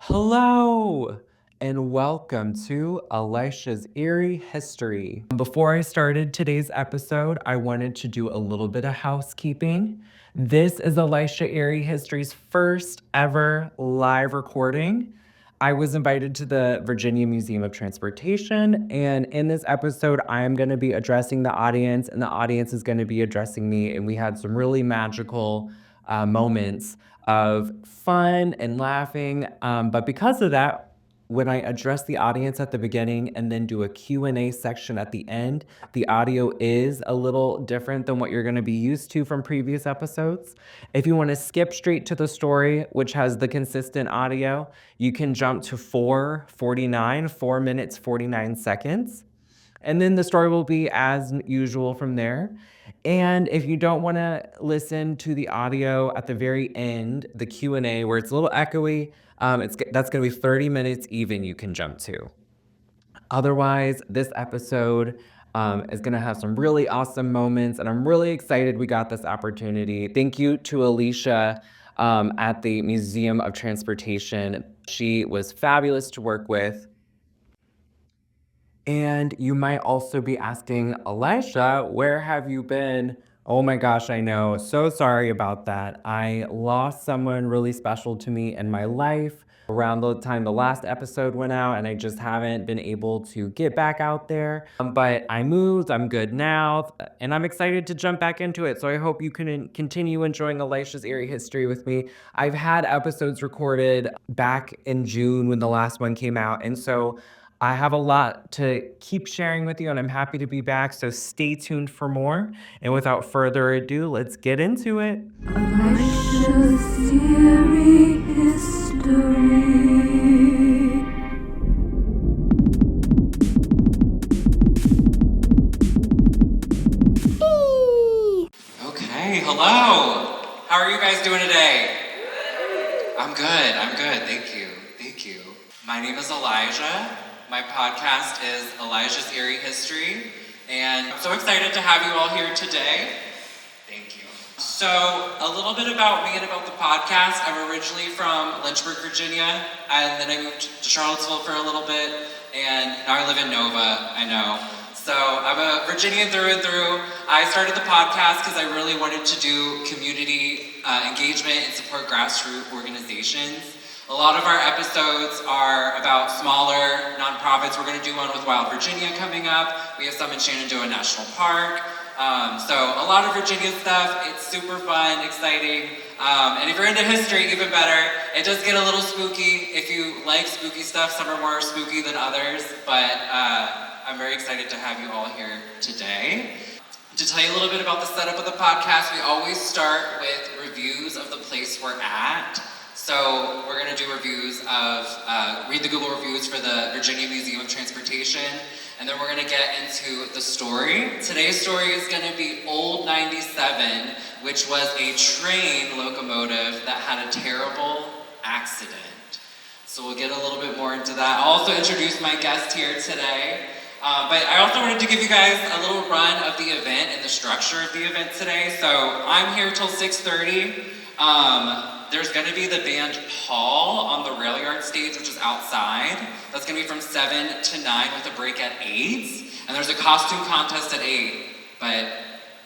Hello and welcome to Elisha's Eerie History. Before I started today's episode, I wanted to do a little bit of housekeeping. This is Elisha Eerie History's first ever live recording. I was invited to the Virginia Museum of Transportation, and in this episode, I am going to be addressing the audience, and the audience is going to be addressing me. And we had some really magical moments of fun and laughing. But because of that, when I address the audience at the beginning and then do a Q&A section at the end, the audio is a little different than what you're going to be used to from previous episodes. If you want to skip straight to the story, which has the consistent audio, you can jump to 4 minutes, 49 seconds. And then the story will be as usual from there. And if you don't want to listen to the audio at the very end, the Q&A where it's a little echoey, that's going to be 30 minutes even you can jump to. Otherwise, this episode is going to have some really awesome moments, and I'm really excited we got this opportunity. Thank you to Elisha at the Museum of Transportation. She was fabulous to work with. And you might also be asking, Elisha, where have you been? Oh my gosh, I know. So sorry about that. I lost someone really special to me in my life around the time the last episode went out, and I just haven't been able to get back out there. But I moved, I'm good now, and I'm excited to jump back into it. So I hope you can continue enjoying Elisha's Eerie History with me. I've had episodes recorded back in June when the last one came out, and so I have a lot to keep sharing with you, and I'm happy to be back, so stay tuned for more. And without further ado, let's get into it. Elisha's Eerie History. Okay, hello. How are you guys doing today? I'm good, thank you. My name is Elijah. My podcast is Elijah's Eerie History, and I'm so excited to have you all here today. Thank you. So, a little bit about me and about the podcast. I'm originally from Lynchburg, Virginia, and then I moved to Charlottesville for a little bit, and now I live in Nova, I know. So, I'm a Virginian through and through. I started the podcast because I really wanted to do community engagement and support grassroots organizations. A lot of our episodes are about smaller nonprofits. We're going to do one with Wild Virginia coming up. We have some in Shenandoah National Park. So a lot of Virginia stuff. It's super fun, exciting. And if you're into history, even better. It does get a little spooky. If you like spooky stuff, some are more spooky than others. But I'm very excited to have you all here today. To tell you a little bit about the setup of the podcast, we always start with reviews of the place we're at. So we're going to do reviews of, read the Google reviews for the Virginia Museum of Transportation, and then we're going to get into the story. Today's story is going to be Old 97, which was a train locomotive that had a terrible accident. So we'll get a little bit more into that. I'll also introduce my guest here today. But I also wanted to give you guys a little run of the event and the structure of the event today. So I'm here till 6:30. There's going to be the band Paul on the rail yard stage, which is outside. That's going to be from 7 to 9 with a break at 8. And there's a costume contest at 8. But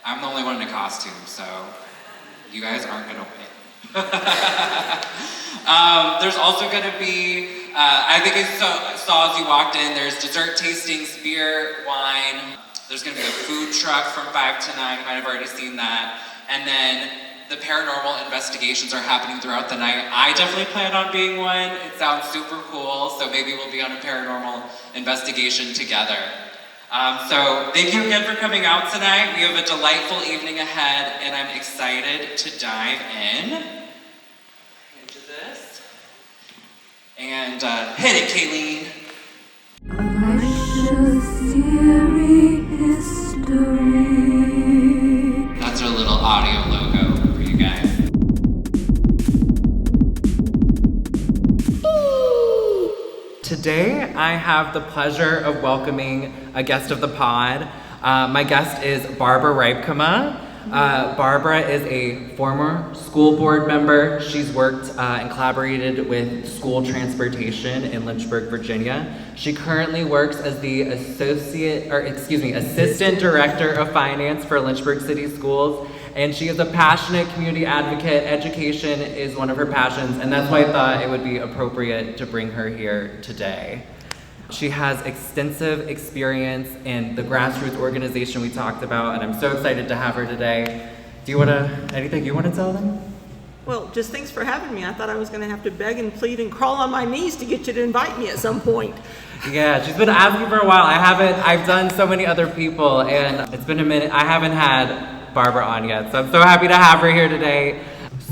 I'm the only one in a costume, so you guys aren't going to win. There's also going to be, I think I saw as you walked in, there's dessert tastings, beer, wine. There's going to be a food truck from 5 to 9. You might have already seen that. And then the paranormal investigations are happening throughout the night. I definitely plan on being one. It sounds super cool, so maybe we'll be on a paranormal investigation together. So thank you again for coming out tonight. We have a delightful evening ahead, and I'm excited to dive into this. And hit it, Kayleen. Elisha's Eerie History. That's our little audio logo for you guys. Today, I have the pleasure of welcoming a guest of the pod. My guest is Barbara Rypkema. Barbara is a former school board member. She's worked and collaborated with school transportation in Lynchburg, Virginia. She currently works as the Assistant Director of Finance for Lynchburg City Schools. And she is a passionate community advocate. Education is one of her passions, and that's why I thought it would be appropriate to bring her here today. She has extensive experience in the grassroots organization we talked about, and I'm so excited to have her today. Anything you want to tell them? Well, just thanks for having me. I thought I was going to have to beg and plead and crawl on my knees to get you to invite me at some point. Yeah, she's been asking for a while. I've done so many other people, and it's been a minute. I haven't had Barbara on yet, so I'm so happy to have her here today.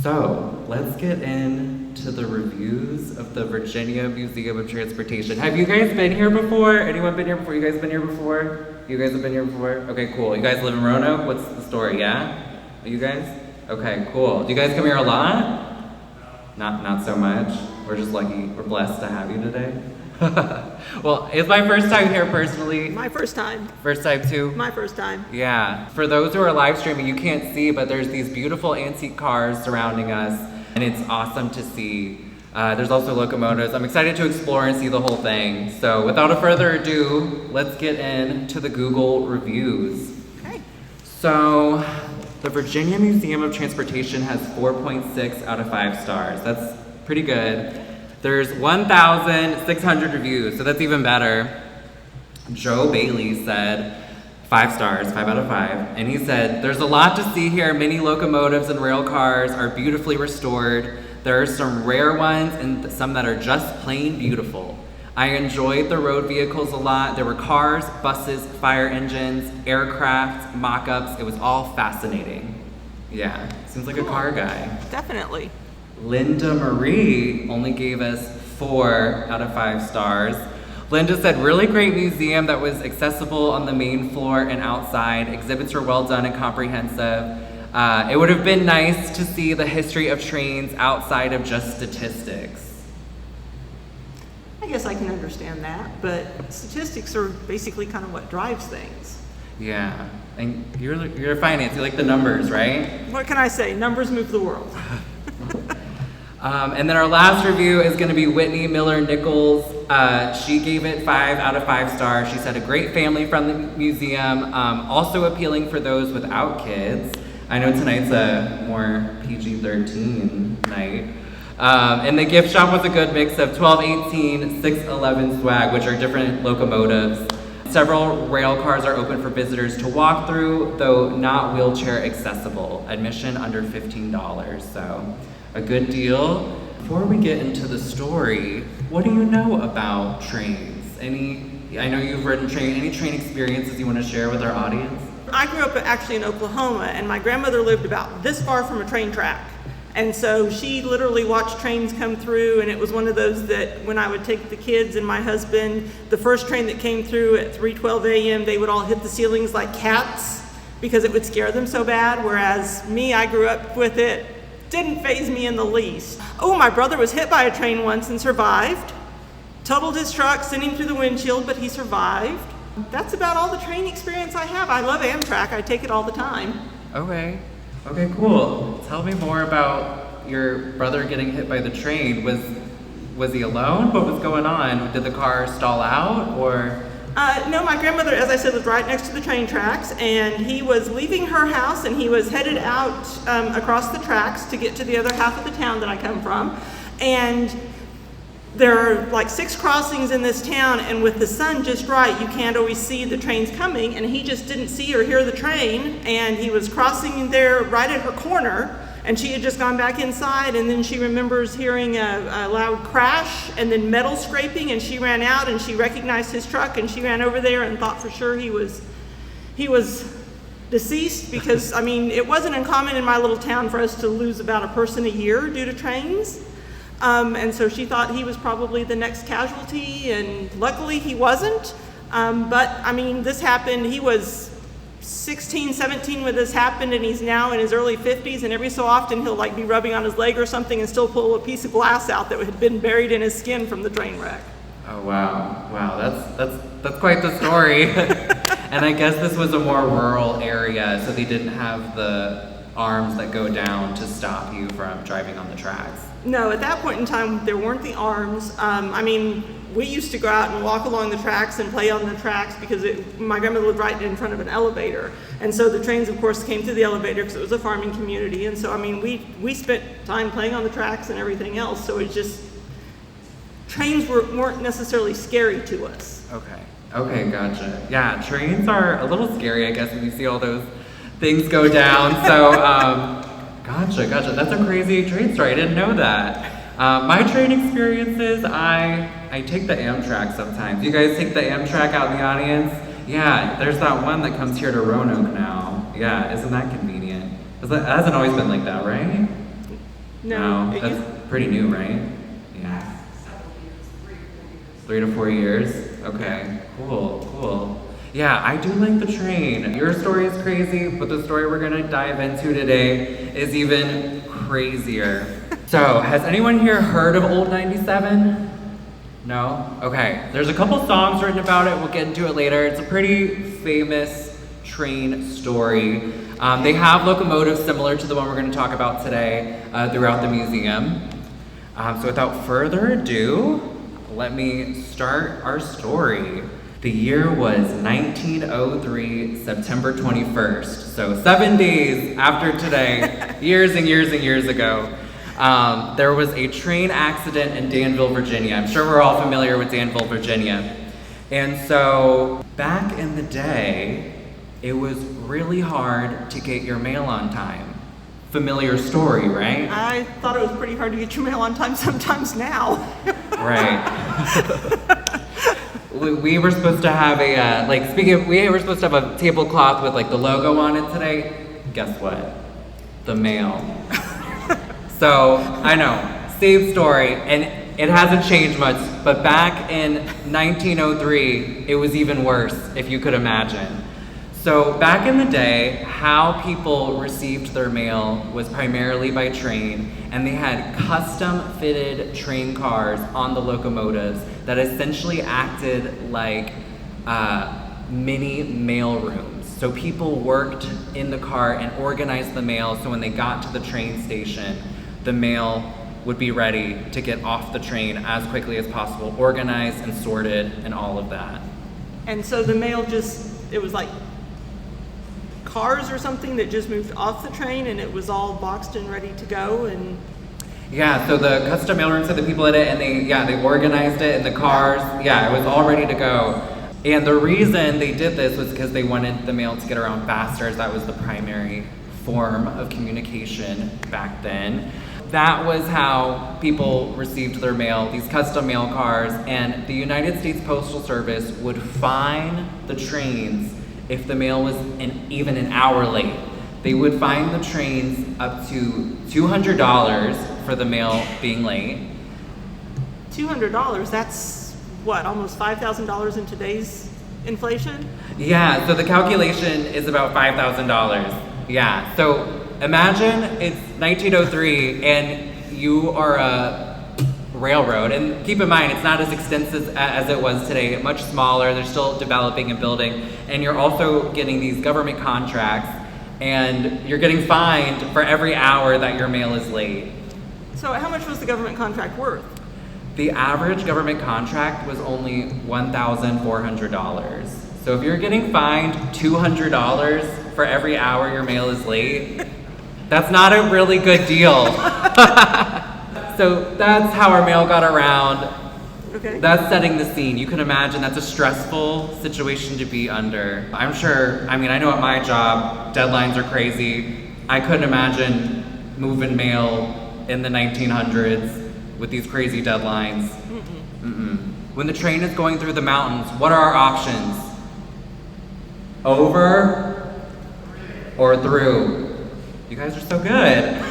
So let's get into the reviews of the Virginia Museum of Transportation. Have you guys been here before? Anyone been here before? You guys been here before? You guys have been here before? Okay, cool. You guys live in Roanoke? What's the story, yeah? You guys? Okay, cool. Do you guys come here a lot? Not so much. We're just lucky. We're blessed to have you today. Well, it's my first time here personally. My first time. First time too? My first time. Yeah. For those who are live streaming, you can't see, but there's these beautiful antique cars surrounding us, and it's awesome to see. There's also locomotives. I'm excited to explore and see the whole thing. So without further ado, let's get into the Google reviews. Okay. So the Virginia Museum of Transportation has 4.6 out of 5 stars. That's pretty good. There's 1,600 reviews, so that's even better. Joe Bailey said 5 stars, 5 out of 5. And he said, there's a lot to see here. Many locomotives and rail cars are beautifully restored. There are some rare ones and some that are just plain beautiful. I enjoyed the road vehicles a lot. There were cars, buses, fire engines, aircraft, mock-ups. It was all fascinating. Yeah, seems like a car guy. Definitely. Linda Marie only gave us 4 out of 5 stars. Linda said, really great museum that was accessible on the main floor and outside. Exhibits were well done and comprehensive. It would have been nice to see the history of trains outside of just statistics. I guess I can understand that, but statistics are basically kind of what drives things. Yeah, and you're finance, you like the numbers, right? What can I say? Numbers move the world. And then our last review is going to be Whitney Miller-Nichols. She gave it 5 out of 5 stars. She said a great family-friendly museum, also appealing for those without kids. I know tonight's a more PG-13 night. And the gift shop was a good mix of 1218, 611 swag, which are different locomotives. Several rail cars are open for visitors to walk through, though not wheelchair accessible. Admission under $15, so a good deal. Before we get into the story, what do you know about trains? I know you've ridden train, any train experiences you want to share with our audience? I grew up actually in Oklahoma, and my grandmother lived about this far from a train track. And so she literally watched trains come through, and it was one of those that when I would take the kids and my husband, the first train that came through at 3:12 a.m., they would all hit the ceilings like cats because it would scare them so bad, whereas me, I grew up with it. Didn't faze me in the least. Oh, my brother was hit by a train once and survived. Totaled his truck, sending through the windshield, but he survived. That's about all the train experience I have. I love Amtrak. I take it all the time. Okay, cool. Tell me more about your brother getting hit by the train. Was he alone? What was going on? Did the car stall out or? No, my grandmother, as I said, was right next to the train tracks, and he was leaving her house, and he was headed out across the tracks to get to the other half of the town that I come from. And there are like 6 crossings in this town, and with the sun just right, you can't always see the trains coming, and he just didn't see or hear the train, and he was crossing there right at her corner, and she had just gone back inside, and then she remembers hearing a loud crash and then metal scraping, and she ran out and she recognized his truck, and she ran over there and thought for sure he was deceased, because I mean, it wasn't uncommon in my little town for us to lose about a person a year due to trains. And so she thought he was probably the next casualty, and luckily he wasn't. But I mean, this happened, he was 16, 17 when this happened, and he's now in his early 50s, and every so often he'll like be rubbing on his leg or something and still pull a piece of glass out that had been buried in his skin from the train wreck. Oh wow, that's quite the story. And I guess this was a more rural area, so they didn't have the arms that go down to stop you from driving on the tracks. No, at that point in time, there weren't the arms. I mean, we used to go out and walk along the tracks and play on the tracks because my grandmother lived right in front of an elevator. And so the trains, of course, came through the elevator because it was a farming community. And so, I mean, we spent time playing on the tracks and everything else. So it's just, trains weren't necessarily scary to us. Okay, gotcha. Yeah, trains are a little scary, I guess, when you see all those things go down. So, gotcha. That's a crazy train story. I didn't know that. My train experiences, I take the Amtrak sometimes. You guys take the Amtrak out in the audience? Yeah, there's that one that comes here to Roanoke now. Yeah, isn't that convenient? It hasn't always been like that, right? No. That's pretty new, right? Yeah. 3 to 4 years? Okay, cool. Yeah, I do like the train. Your story is crazy, but the story we're gonna dive into today is even crazier. So, has anyone here heard of Old 97? No? Okay, there's a couple songs written about it. We'll get into it later. It's a pretty famous train story. They have locomotives similar to the one we're gonna talk about today throughout the museum. So without further ado, let me start our story. The year was 1903, September 21st. So 7 days after today, years and years ago, there was a train accident in Danville, Virginia. I'm sure we're all familiar with Danville, Virginia. And so back in the day, it was really hard to get your mail on time. Familiar story, right? I thought it was pretty hard to get your mail on time sometimes now. Right. We were supposed to have we were supposed to have a tablecloth with like the logo on it today. Guess what? The mail. So, I know, same story, and it hasn't changed much, but back in 1903, it was even worse, if you could imagine. So back in the day, how people received their mail was primarily by train, and they had custom-fitted train cars on the locomotives that essentially acted like mini mail rooms. So people worked in the car and organized the mail, so when they got to the train station, the mail would be ready to get off the train as quickly as possible, organized and sorted and all of that. And so the mail it was like cars or something that just moved off the train and it was all boxed and ready to go. And yeah, so the custom mailrooms had the people in it, and they organized it in the cars. Yeah, it was all ready to go. And the reason they did this was because they wanted the mail to get around faster, as that was the primary form of communication back then. That was how people received their mail, these custom mail cars, and the United States Postal Service would fine the trains if the mail was even an hour late. They would fine the trains up to $200 for the mail being late. $200, that's what, almost $5,000 in today's inflation? Yeah, so the calculation is about $5,000. Yeah, so imagine it's 1903 and you are a railroad, and keep in mind it's not as extensive as it was today, much smaller, they're still developing and building, and you're also getting these government contracts, and you're getting fined for every hour that your mail is late. So how much was the government contract worth? The average government contract was only $1,400. So if you're getting fined $200 for every hour your mail is late, that's not a really good deal. So that's how our mail got around. Okay. That's setting the scene. You can imagine that's a stressful situation to be under. I'm sure, I know at my job, deadlines are crazy. I couldn't imagine moving mail in the 1900s with these crazy deadlines. When the train is going through the mountains, what are our options? Over or through? You guys are so good.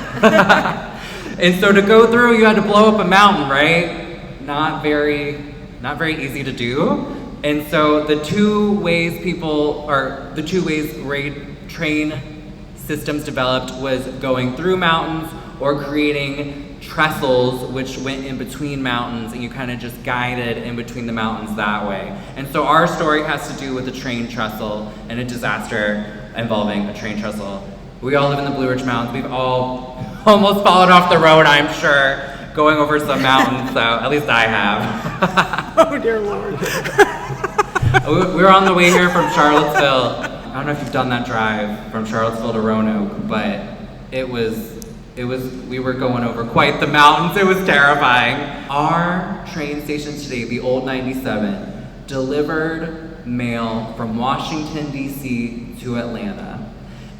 And so to go through, you had to blow up a mountain, right? Not very easy to do. And so the two ways train systems developed was going through mountains or creating trestles which went in between mountains, and you kind of just guided in between the mountains that way. And so our story has to do with a train trestle and a disaster involving a train trestle. We all live in the Blue Ridge Mountains. We've all almost fallen off the road, I'm sure, going over some mountains, so at least I have. Oh, dear Lord. We were on the way here from Charlottesville. I don't know if you've done that drive from Charlottesville to Roanoke, but we were going over quite the mountains. It was terrifying. Our train station today, the old 97, delivered mail from Washington, D.C. to Atlanta.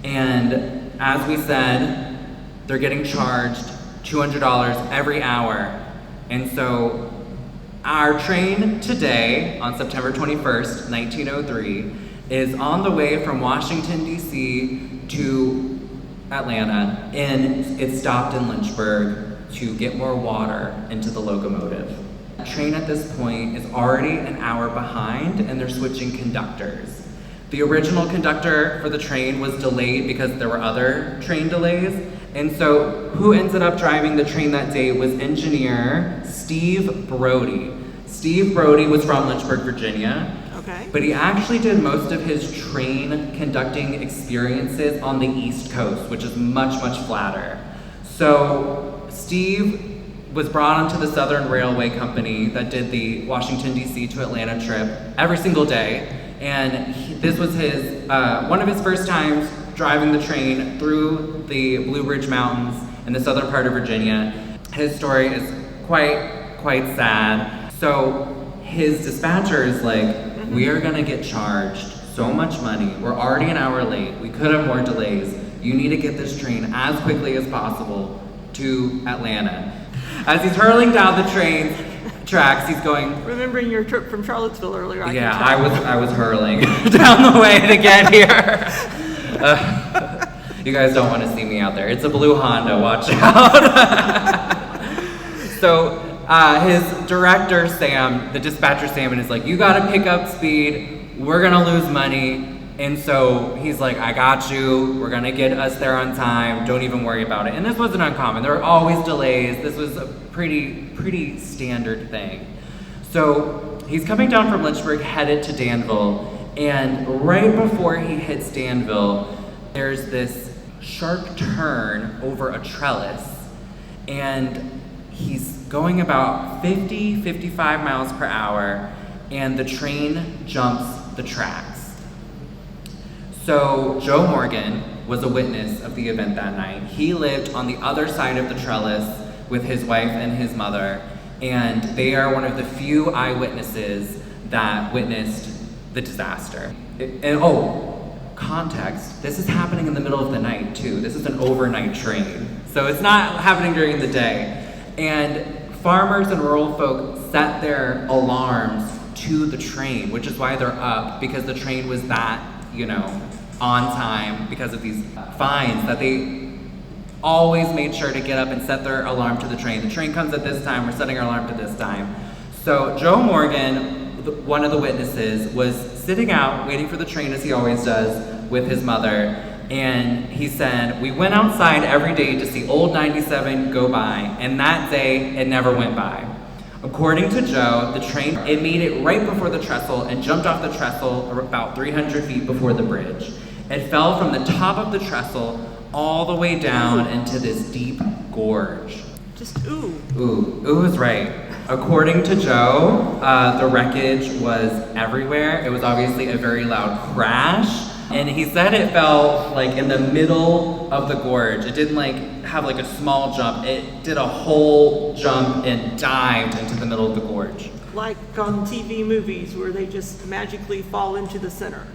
And as we said, they're getting charged $200 every hour. And so our train today, on September 21st, 1903, is on the way from Washington, D.C. to Atlanta, and it stopped in Lynchburg to get more water into the locomotive. The train at this point is already an hour behind, and they're switching conductors. The original conductor for the train was delayed because there were other train delays, and so who ended up driving the train that day was engineer Steve Brody. Steve Brody was from Lynchburg, Virginia. Okay. But he actually did most of his train conducting experiences on the East Coast, which is much, much flatter. So Steve was brought onto the Southern Railway Company that did the Washington, D.C. to Atlanta trip every single day. And this was his one of his first times driving the train through the Blue Ridge Mountains in the southern part of Virginia. His story is quite sad. So his dispatcher is like, we are gonna get charged so much money. We're already an hour late. We could have more delays. You need to get this train as quickly as possible to Atlanta. As he's hurling down the train tracks, he's going, Remembering your trip from Charlottesville earlier, yeah, I was hurling down the way to get here. You guys don't want to see me out there. It's a blue Honda, watch out. So his director, Sam, the dispatcher, Sam, is like, you gotta pick up speed. We're gonna lose money. And so he's like, I got you. We're gonna get us there on time. Don't even worry about it. And this wasn't uncommon. There were always delays. This was a pretty standard thing. So he's coming down from Lynchburg, headed to Danville. And right before he hits Danville, there's this sharp turn over a trellis. And he's going about 55 miles per hour, and the train jumps the tracks. So Joe Morgan was a witness of the event that night. He lived on the other side of the trellis with his wife and his mother, and they are one of the few eyewitnesses that witnessed the disaster. Context, this is happening in the middle of the night too. This is an overnight train, so it's not happening during the day. And farmers and rural folk set their alarms to the train, which is why they're up, because the train was that, on time because of these fines that they always made sure to get up and set their alarm to the train. The train comes at this time, we're setting our alarm to this time. So Joe Morgan, one of the witnesses, was sitting out waiting for the train as he always does with his mother. And he said, we went outside every day to see old 97 go by, and that day it never went by. According to Joe, the train, it made it right before the trestle and jumped off the trestle about 300 feet before the bridge. It fell from the top of the trestle all the way down into this deep gorge. Just ooh. Ooh is right. According to Joe, the wreckage was everywhere. It was obviously a very loud crash. And he said it fell like in the middle of the gorge. It didn't have a small jump. It did a whole jump and dived into the middle of the gorge. Like on TV movies where they just magically fall into the center.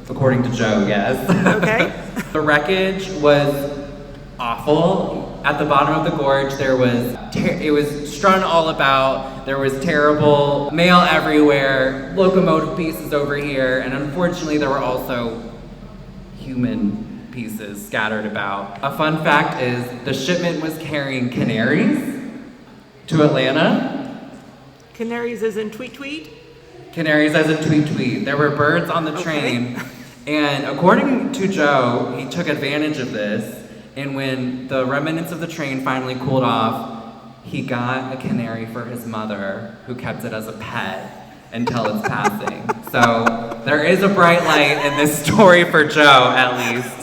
According to Joe, yes. Okay. The wreckage was awful. At the bottom of the gorge, there was it was strewn all about. There was terrible mail everywhere, locomotive pieces over here, and unfortunately, there were also human pieces scattered about. A fun fact is the shipment was carrying canaries to Atlanta. Canaries as in tweet tweet? Canaries as in tweet tweet. There were birds on the train, and according to Joe, he took advantage of this. And when the remnants of the train finally cooled off, he got a canary for his mother, who kept it as a pet until its passing. So there is a bright light in this story for Joe, at least.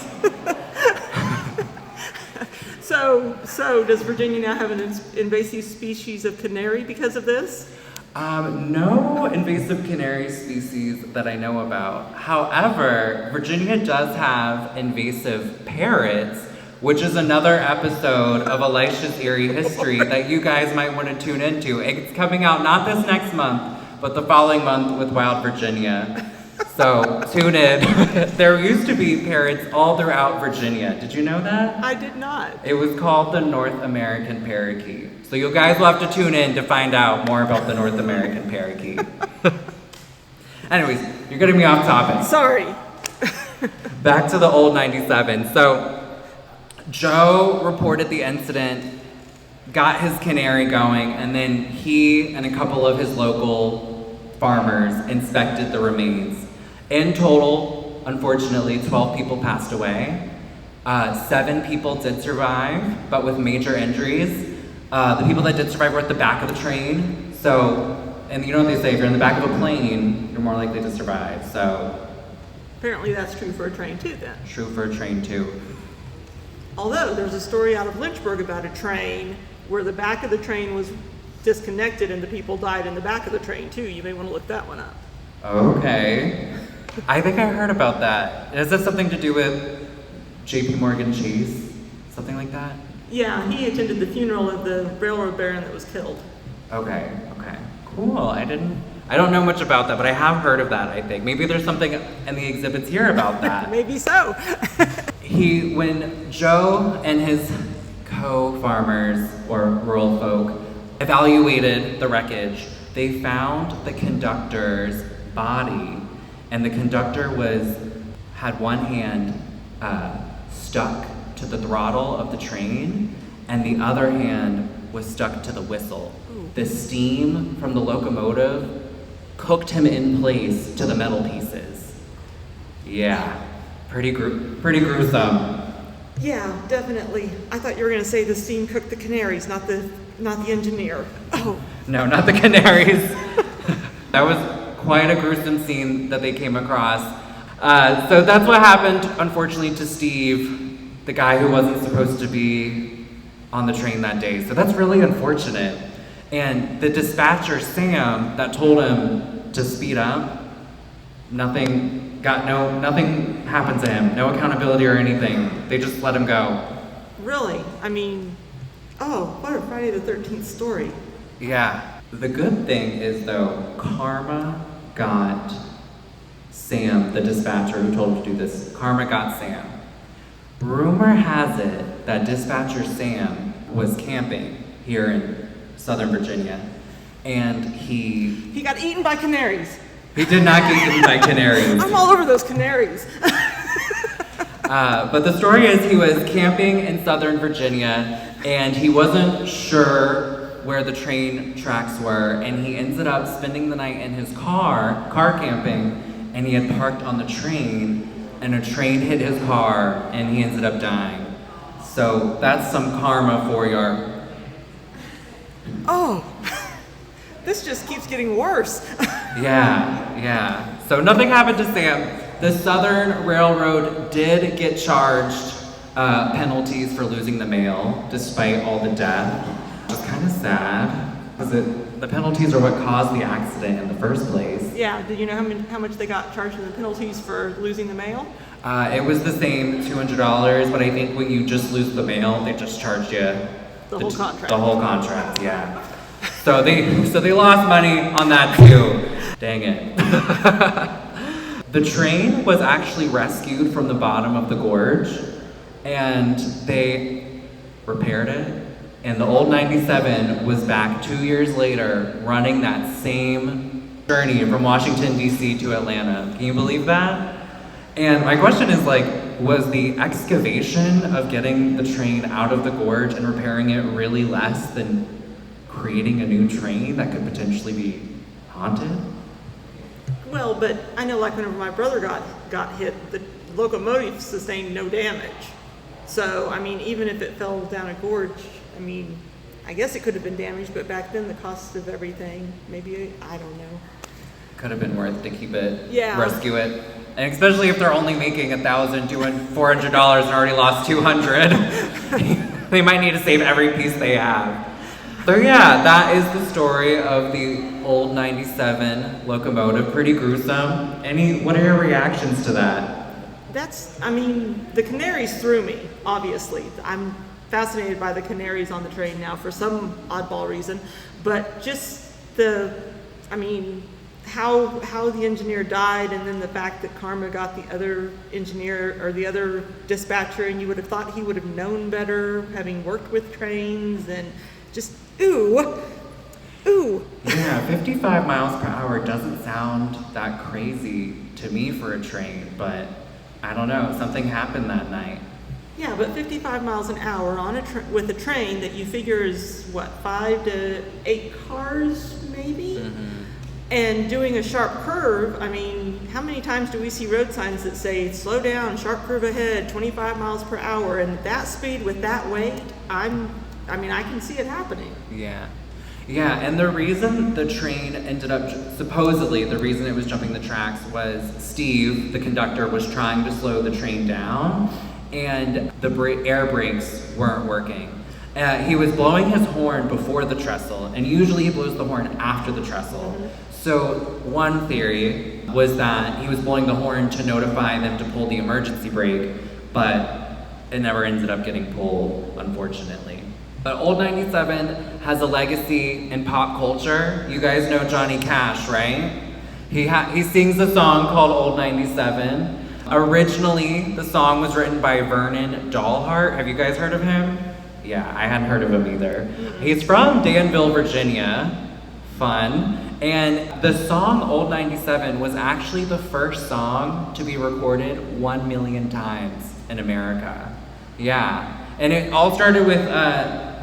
So does Virginia now have an invasive species of canary because of this? No invasive canary species that I know about. However, Virginia does have invasive parrots, which is another episode of Elisha's Eerie History that you guys might want to tune into. It's coming out not this next month, but the following month with Wild Virginia. So tune in. There used to be parrots all throughout Virginia. Did you know that? I did not. It was called the North American parakeet. So you guys will have to tune in to find out more about the North American parakeet. Anyways, you're getting me off topic. Sorry. Back to the old 97. So Joe reported the incident, got his canary going, and then he and a couple of his local farmers inspected the remains. In total, unfortunately, 12 people passed away. 7 people did survive, but with major injuries. The people that did survive were at the back of the train. So, and you know what they say, if you're in the back of a plane, you're more likely to survive. So, Apparently that's true for a train too then. true for a train too. Although there's a story out of Lynchburg about a train where the back of the train was disconnected and the people died in the back of the train too. You may want to look that one up. Okay. I think I heard about that. Is this something to do with JP Morgan Chase? Something like that? Yeah, he attended the funeral of the railroad baron that was killed. Okay. Cool. I don't know much about that, but I have heard of that, I think. Maybe there's something in the exhibits here about that. Maybe so. When Joe and his co-farmers, or rural folk, evaluated the wreckage, they found the conductor's body, and the conductor had one hand stuck to the throttle of the train, and the other hand was stuck to the whistle. Ooh. The steam from the locomotive cooked him in place to the metal pieces. Yeah, pretty gruesome. Yeah, definitely. I thought you were going to say the steam cooked the canaries, not the engineer. Oh. No, not the canaries. That was quite a gruesome scene that they came across. So that's what happened, unfortunately, to Steve, the guy who wasn't supposed to be on the train that day. So that's really unfortunate. And the dispatcher, Sam, that told him to speed up, nothing happened to him. No accountability or anything. They just let him go. Really? I mean, what a Friday the 13th story. Yeah. The good thing is, though, karma got Sam, the dispatcher who told him to do this. Karma got Sam. Rumor has it that dispatcher Sam was camping here in Southern Virginia, and he got eaten by canaries. He did not get eaten by canaries. I'm all over those canaries. But the story is he was camping in Southern Virginia, and he wasn't sure where the train tracks were, and he ended up spending the night in his car camping, and he had parked on the train, and a train hit his car, and he ended up dying. So that's some karma for you. Oh, this just keeps getting worse. Yeah. So nothing happened to Sam. The Southern Railroad did get charged penalties for losing the mail, despite all the death. Which is kind of sad, because the penalties are what caused the accident in the first place. Yeah, did you know how much they got charged in the penalties for losing the mail? It was the same, $200, but I think when you just lose the mail, they just charge you The whole contract. The whole contract, yeah. So they lost money on that too. Dang it. The train was actually rescued from the bottom of the gorge, and they repaired it. And the old 97 was back 2 years later running that same journey from Washington, D.C. to Atlanta. Can you believe that? And my question is, was the excavation of getting the train out of the gorge and repairing it really less than creating a new train that could potentially be haunted? Well, but I know whenever my brother got hit, the locomotive sustained no damage. So, I mean, even if it fell down a gorge, I mean, I guess it could have been damaged, but back then the cost of everything, maybe, I don't know. Could have been worth to keep it, Yeah. rescue it. And especially if they're only making $1,000, $400 and already lost $200. They might need to save every piece they have. So yeah, that is the story of the old 97 locomotive. Pretty gruesome. What are your reactions to that? I mean, the canaries threw me, obviously. I'm fascinated by the canaries on the train now for some oddball reason. But just how the engineer died, and then the fact that Karma got the other engineer or the other dispatcher, and you would have thought he would have known better, having worked with trains, and just, ooh. Yeah, 55 miles per hour doesn't sound that crazy to me for a train, but I don't know, something happened that night. Yeah, but 55 miles an hour on with a train that you figure is, 5 to 8 cars, maybe? Mm-hmm. And doing a sharp curve, I mean, how many times do we see road signs that say, slow down, sharp curve ahead, 25 miles per hour, and that speed with that weight, I can see it happening. Yeah. Yeah, and the reason the train ended up, supposedly, the reason it was jumping the tracks was Steve, the conductor, was trying to slow the train down, and the air brakes weren't working. He was blowing his horn before the trestle, and usually he blows the horn after the trestle. Mm-hmm. So one theory was that he was blowing the horn to notify them to pull the emergency brake, but it never ended up getting pulled, unfortunately. But Old 97 has a legacy in pop culture. You guys know Johnny Cash, right? He sings a song called Old 97. Originally, the song was written by Vernon Dalhart. Have you guys heard of him? Yeah, I hadn't heard of him either. He's from Danville, Virginia. Fun. And the song Old 97 was actually the first song to be recorded 1 million times in America. Yeah. And it all started with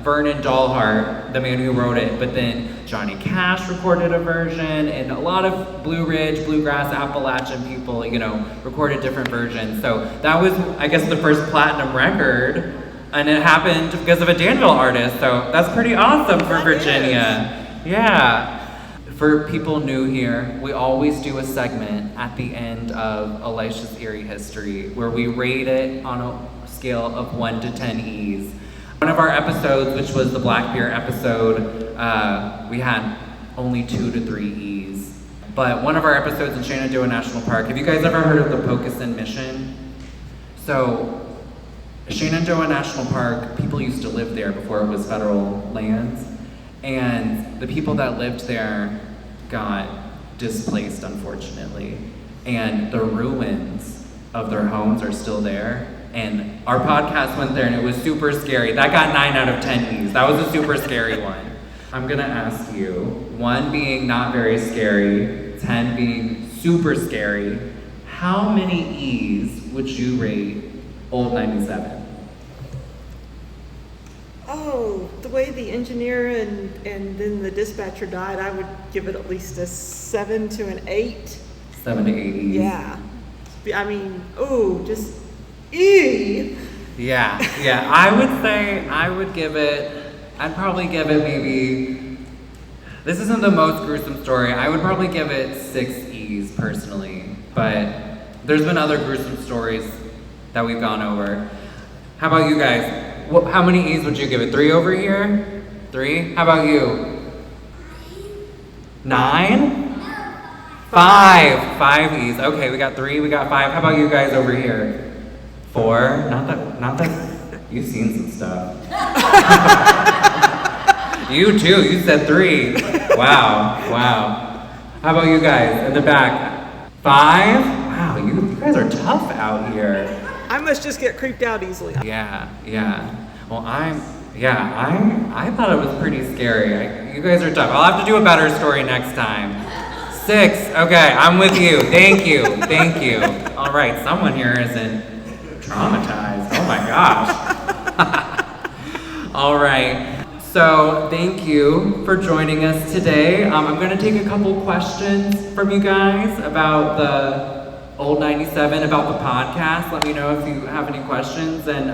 Vernon Dalhart, the man who wrote it, but then Johnny Cash recorded a version, and a lot of Blue Ridge, Bluegrass, Appalachian people, recorded different versions. So that was, I guess, the first platinum record, and it happened because of a Danville artist, so that's pretty awesome for Virginia. Yeah. For people new here, we always do a segment at the end of Elisha's Eerie History where we rate it on a scale of 1 to 10 E's. One of our episodes, which was the Black Bear episode, we had only 2 to 3 E's. But one of our episodes in Shenandoah National Park, have you guys ever heard of the Pocosin Mission? So, Shenandoah National Park, people used to live there before it was federal lands. And the people that lived there got displaced, unfortunately. And the ruins of their homes are still there. And our podcast went there and it was super scary. That got 9 out of 10 E's. That was a super scary one. I'm gonna ask you, 1 being not very scary, 10 being super scary, how many E's would you rate Old 97? Oh, the way the engineer and then the dispatcher died, I would give it at least a 7 to an 8. 7 to 8 E's. Yeah. I mean, just E. Yeah. I'd probably give it maybe, this isn't the most gruesome story, I would probably give it 6 E's personally, but there's been other gruesome stories that we've gone over. How about you guys? How many E's would you give it? 3 over here? 3? How about you? 9? 5. 5 E's. Okay, we got 3, we got 5. How about you guys over here? 4? Not that, you've seen some stuff. You too, you said 3. Wow. How about you guys in the back? 5? Wow, you guys are tough out here. I must just get creeped out easily. Yeah. Well, I thought it was pretty scary. You guys are tough. I'll have to do a better story next time. 6. Okay, I'm with you. Thank you. All right, someone here isn't traumatized. Oh my gosh. All right. So thank you for joining us today. I'm going to take a couple questions from you guys about Old 97 about the podcast. Let me know if you have any questions. And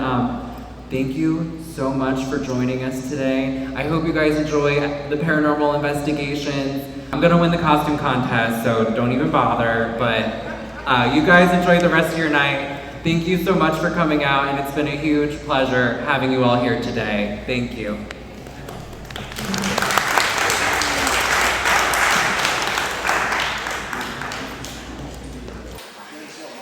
thank you so much for joining us today. I hope you guys enjoy the paranormal investigations. I'm gonna win the costume contest, so don't even bother. But you guys enjoy the rest of your night. Thank you so much for coming out, and it's been a huge pleasure having you all here today. Thank you.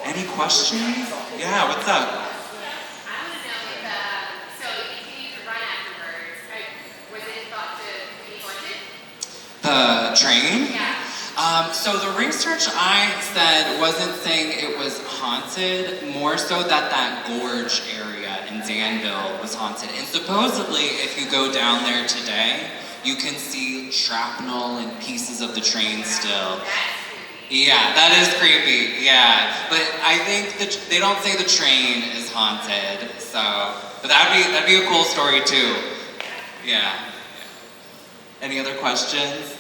Any questions? Yeah, what's up? I want to know if, so you continued to run afterwards. Was it thought to be haunted? The train? Yeah. So the research I said wasn't saying it was haunted, more so that gorge area in Danville was haunted. And supposedly, if you go down there today, you can see shrapnel and pieces of the train still. Yeah, that is creepy, yeah. But I think they don't say the train is haunted, so, but that'd be a cool story too. Yeah. Any other questions?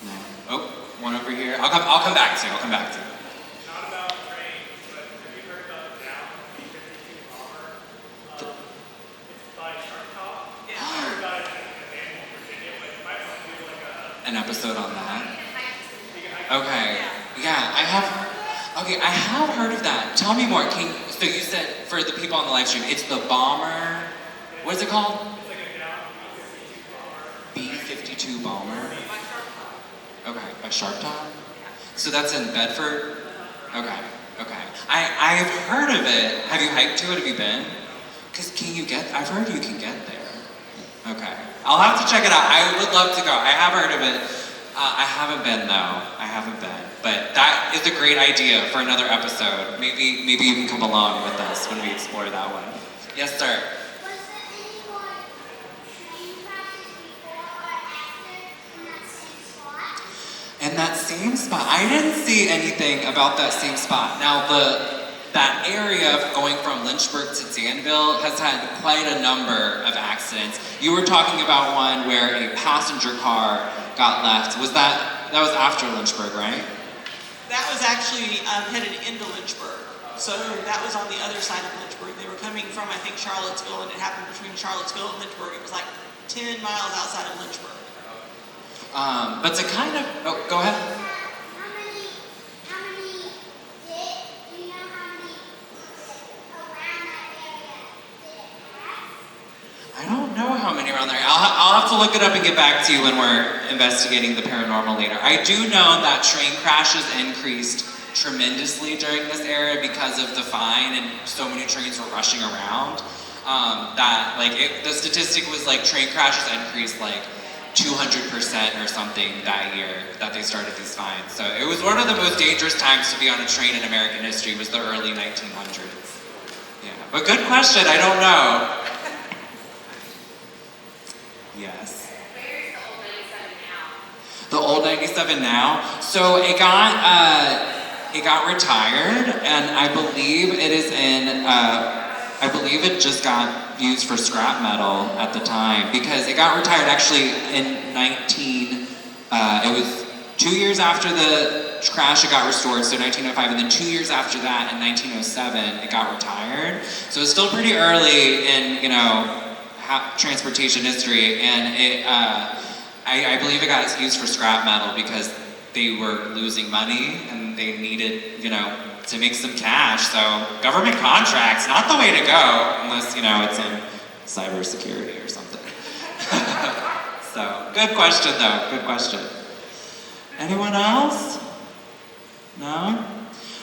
No. Oh, one over here. I'll come back to you. Not about trains, but have you heard about the down B-52 bomber? It's by Shark Top. Yeah. I heard about it in Danville, Virginia, but you might want to do like An episode on that? Okay. Yeah, I have heard of that. Tell me more. So you said, for the people on the live stream, it's the bomber. What is it called? It's like a down B-52 bomber. B-52 bomber? Okay, by Shark Top? So that's in Bedford? Okay. I've heard of it. Have you hiked to it? Have you been? Because I've heard you can get there. Okay. I'll have to check it out. I would love to go. I have heard of it. I haven't been though. But that is a great idea for another episode. Maybe you can come along with us when we explore that one. Yes, sir. Was there any more train crashes before or after in that same spot? In that same spot, I didn't see anything about that same spot. Now that area going from Lynchburg to Danville has had quite a number of accidents. You were talking about one where a passenger car got left. That was after Lynchburg, right? That was actually headed into Lynchburg. So that was on the other side of Lynchburg. They were coming from, I think, Charlottesville, and it happened between Charlottesville and Lynchburg. It was like 10 miles outside of Lynchburg. But to kind of, go ahead. How many do you know how many around that area did it crash? I don't know how many are on there. I'll have to look it up and get back to you when we're investigating the paranormal later. I do know that train crashes increased tremendously during this era because of the fine and so many trains were rushing around. The statistic was like train crashes increased like 200% or something that year that they started these fines. So it was one of the most dangerous times to be on a train in American history was the early 1900s. Yeah, but good question. I don't know. Yes. Where's the old 97 now? The old 97 now. So it got retired, and I believe it is in. I believe it just got used for scrap metal at the time because it got retired actually in 19. It was 2 years after the crash. It got restored, so 1905, and then 2 years after that, in 1907, it got retired. So it's still pretty early in transportation history, and I believe it got used for scrap metal because they were losing money and they needed, to make some cash. So government contracts, not the way to go, unless, it's in cybersecurity or something. So, good question though, good question. Anyone else? No?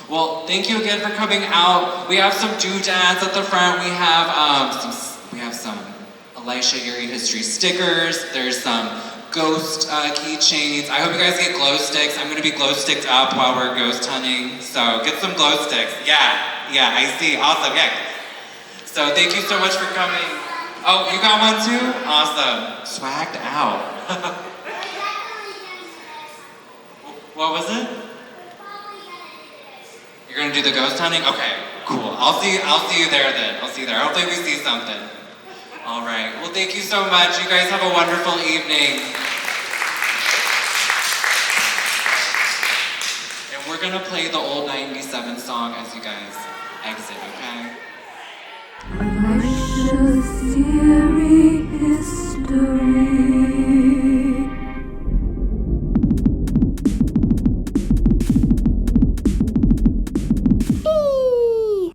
Well, thank you again for coming out. We have some doodads at the front. We have some Elisha Eerie history stickers. There's some ghost keychains. I hope you guys get glow sticks. I'm gonna be glow sticked up while we're ghost hunting. So get some glow sticks. Yeah, I see. Awesome. Yeah. So thank you so much for coming. Oh, you got one too? Awesome. Swagged out. What was it? You're gonna do the ghost hunting? Okay, cool. I'll see you there then. I'll see you there. Hopefully we see something. All right. Well, thank you so much. You guys have a wonderful evening. And we're gonna play the old 97 song as you guys exit, okay? Elisha's eerie history.